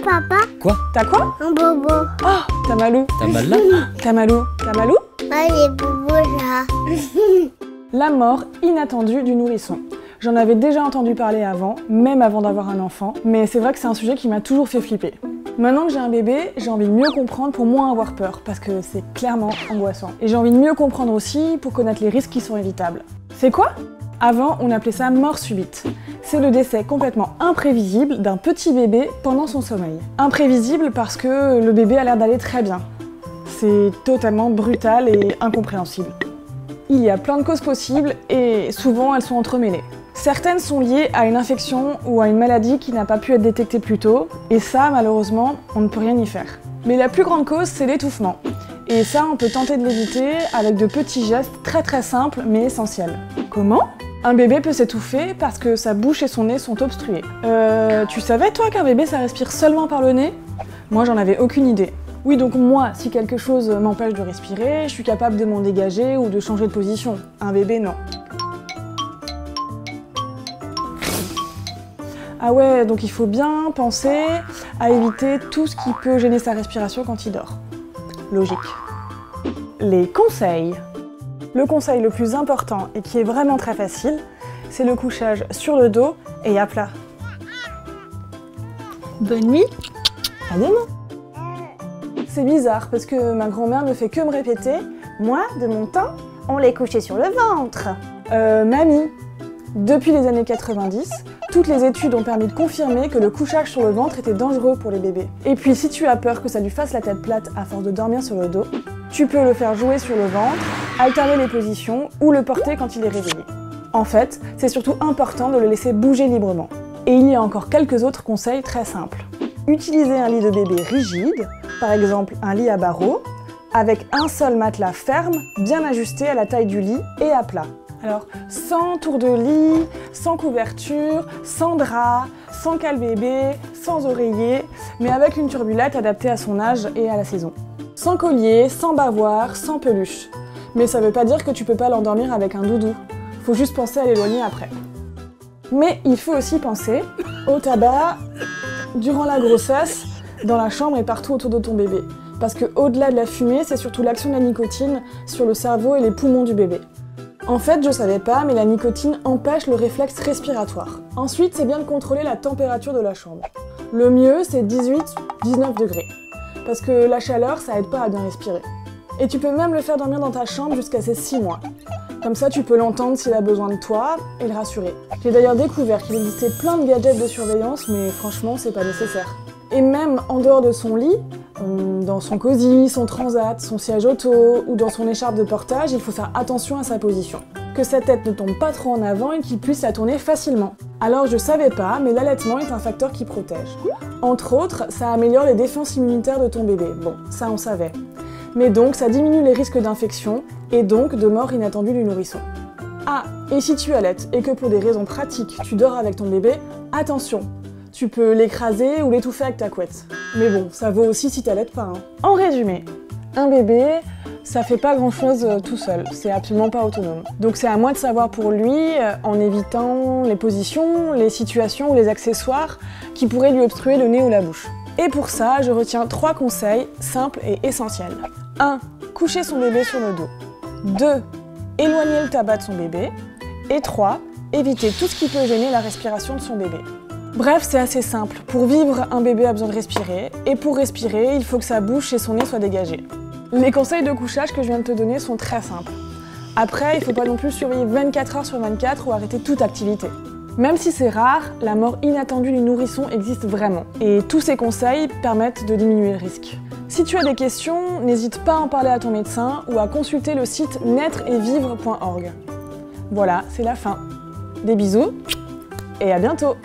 papa. Quoi? T'as quoi? Un bobo. Oh, t'as Malou. T'as mal là? T'as Malou. T'as Malou? Ah, les bobos là. La mort inattendue du nourrisson. J'en avais déjà entendu parler avant, même avant d'avoir un enfant, mais c'est vrai que c'est un sujet qui m'a toujours fait flipper. Maintenant que j'ai un bébé, j'ai envie de mieux comprendre pour moins avoir peur, parce que c'est clairement angoissant. Et j'ai envie de mieux comprendre aussi pour connaître les risques qui sont évitables. C'est quoi? Avant, on appelait ça mort subite. C'est le décès complètement imprévisible d'un petit bébé pendant son sommeil. Imprévisible parce que le bébé a l'air d'aller très bien. C'est totalement brutal et incompréhensible. Il y a plein de causes possibles et souvent elles sont entremêlées. Certaines sont liées à une infection ou à une maladie qui n'a pas pu être détectée plus tôt, et ça, malheureusement, on ne peut rien y faire. Mais la plus grande cause, c'est l'étouffement. Et ça, on peut tenter de l'éviter avec de petits gestes très simples mais essentiels. Comment? Un bébé peut s'étouffer parce que sa bouche et son nez sont obstrués. Tu savais toi qu'un bébé ça respire seulement par le nez? Moi j'en avais aucune idée. Oui, donc moi, si quelque chose m'empêche de respirer, je suis capable de m'en dégager ou de changer de position. Un bébé, non. Ah ouais, donc il faut bien penser à éviter tout ce qui peut gêner sa respiration quand il dort. Logique. Les conseils. Le conseil le plus important et qui est vraiment très facile, c'est le couchage sur le dos et à plat. Bonne nuit. À demain. C'est bizarre parce que ma grand-mère ne fait que me répéter « Moi, de mon temps, on les couchait sur le ventre ». Mamie, depuis les années 90, toutes les études ont permis de confirmer que le couchage sur le ventre était dangereux pour les bébés. Et puis si tu as peur que ça lui fasse la tête plate à force de dormir sur le dos, tu peux le faire jouer sur le ventre, alterner les positions ou le porter quand il est réveillé. En fait, c'est surtout important de le laisser bouger librement. Et il y a encore quelques autres conseils très simples. Utilisez un lit de bébé rigide, par exemple un lit à barreaux, avec un seul matelas ferme, bien ajusté à la taille du lit et à plat. Alors, sans tour de lit, sans couverture, sans drap, sans cale-bébé, sans oreiller, mais avec une turbulette adaptée à son âge et à la saison. Sans collier, sans bavoir, sans peluche. Mais ça veut pas dire que tu peux pas l'endormir avec un doudou. Faut juste penser à l'éloigner après. Mais il faut aussi penser au tabac durant la grossesse, dans la chambre et partout autour de ton bébé. Parce que au-delà de la fumée, c'est surtout l'action de la nicotine sur le cerveau et les poumons du bébé. En fait, je savais pas, mais la nicotine empêche le réflexe respiratoire. Ensuite, c'est bien de contrôler la température de la chambre. Le mieux, c'est 18-19 degrés. Parce que la chaleur, ça aide pas à bien respirer. Et tu peux même le faire dormir dans ta chambre jusqu'à ses 6 mois. Comme ça, tu peux l'entendre s'il a besoin de toi et le rassurer. J'ai d'ailleurs découvert qu'il existait plein de gadgets de surveillance, mais franchement, c'est pas nécessaire. Et même en dehors de son lit, dans son cosy, son transat, son siège auto ou dans son écharpe de portage, il faut faire attention à sa position. Que sa tête ne tombe pas trop en avant et qu'il puisse la tourner facilement. Alors je savais pas, mais l'allaitement est un facteur qui protège. Entre autres, ça améliore les défenses immunitaires de ton bébé. Bon, ça on savait. Mais donc ça diminue les risques d'infection et donc de mort inattendue du nourrisson. Ah, et si tu allaites et que pour des raisons pratiques tu dors avec ton bébé, attention! Tu peux l'écraser ou l'étouffer avec ta couette. Mais bon, ça vaut aussi si t'allaites pas. En résumé, un bébé, ça fait pas grand chose tout seul, c'est absolument pas autonome. Donc c'est à moi de savoir pour lui, en évitant les positions, les situations ou les accessoires qui pourraient lui obstruer le nez ou la bouche. Et pour ça, je retiens 3 conseils simples et essentiels. 1. Coucher son bébé sur le dos. 2. Éloigner le tabac de son bébé. Et 3. Éviter tout ce qui peut gêner la respiration de son bébé. Bref, c'est assez simple. Pour vivre, un bébé a besoin de respirer. Et pour respirer, il faut que sa bouche et son nez soient dégagés. Les conseils de couchage que je viens de te donner sont très simples. Après, il faut pas non plus surveiller 24 heures sur 24 ou arrêter toute activité. Même si c'est rare, la mort inattendue du nourrisson existe vraiment. Et tous ces conseils permettent de diminuer le risque. Si tu as des questions, n'hésite pas à en parler à ton médecin ou à consulter le site naîtreetvivre.org. Voilà, c'est la fin. Des bisous et à bientôt!